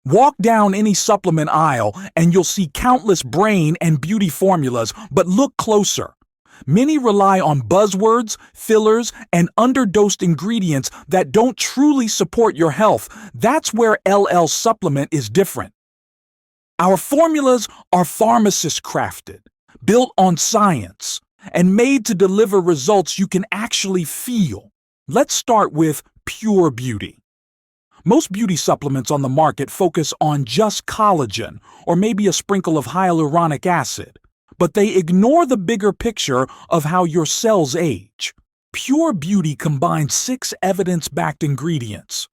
Walk down any supplement aisle and you'll see countless brain and beauty formulas, but look closer. Many rely on buzzwords, fillers, and underdosed ingredients that don't truly support your health. That's where LLSupplement is different. Our formulas are pharmacist crafted, built on science, and made to deliver results you can actually feel. Let's start with Pure Beauty. Most beauty supplements on the market focus on just collagen or maybe a sprinkle of hyaluronic acid, but they ignore the bigger picture of how your cells age. Pure Beauty combines 6 evidence-backed ingredients.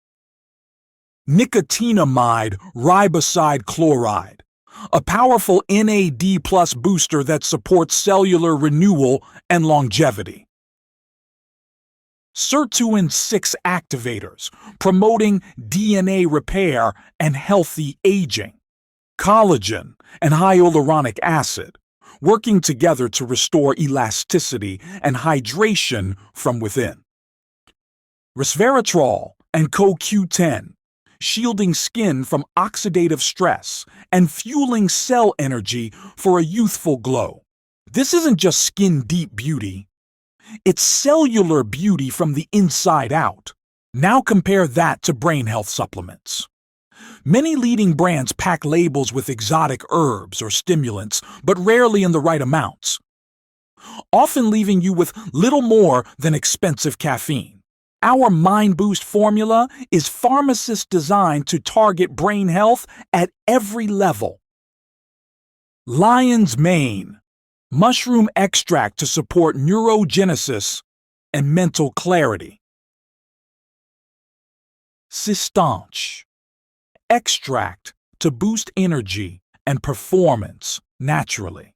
Nicotinamide riboside chloride, a powerful NAD+ booster that supports cellular renewal and longevity. Sirtuin 6 activators, promoting DNA repair and healthy aging. Collagen and hyaluronic acid, working together to restore elasticity and hydration from within. Resveratrol and CoQ10, shielding skin from oxidative stress and fueling cell energy for a youthful glow. This isn't just skin-deep beauty. It's cellular beauty from the inside out. Now compare that to brain health supplements. Many leading brands pack labels with exotic herbs or stimulants, but rarely in the right amounts, often leaving you with little more than expensive caffeine. Our Mind Boost formula is Pharmacist designed to target brain health at every level. Lion's Mane, mushroom extract to support neurogenesis and mental clarity. Sistanche, extract to boost energy and performance naturally.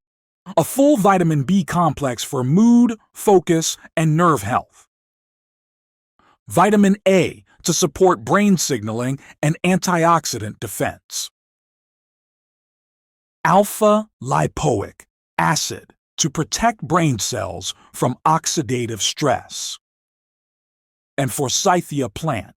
A full vitamin B complex for mood, focus, and nerve health. Vitamin A to support brain signaling and antioxidant defense. Alpha-lipoic acid to protect brain cells from oxidative stress. And Forsythia plant,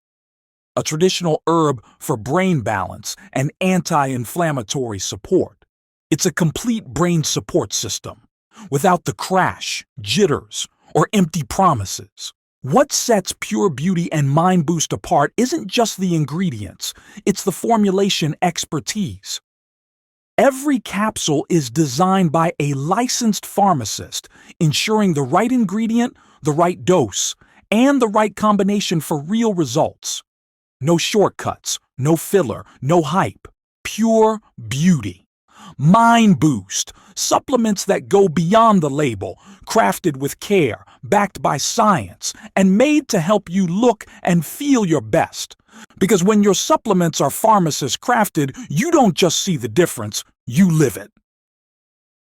a traditional herb for brain balance and anti-inflammatory support. It's a complete brain support system, without the crash, jitters, or empty promises. What sets Pure Beauty and Mind Boost apart isn't just the ingredients, it's the formulation expertise. Every capsule is designed by a licensed pharmacist, ensuring the right ingredient, the right dose, and the right combination for real results. No shortcuts, no filler, no hype. Pure Beauty. Mind Boost, supplements that go beyond the label, crafted with care, backed by science, and made to help you look and feel your best. Because when your supplements are pharmacist crafted, you don't just see the difference, you live it.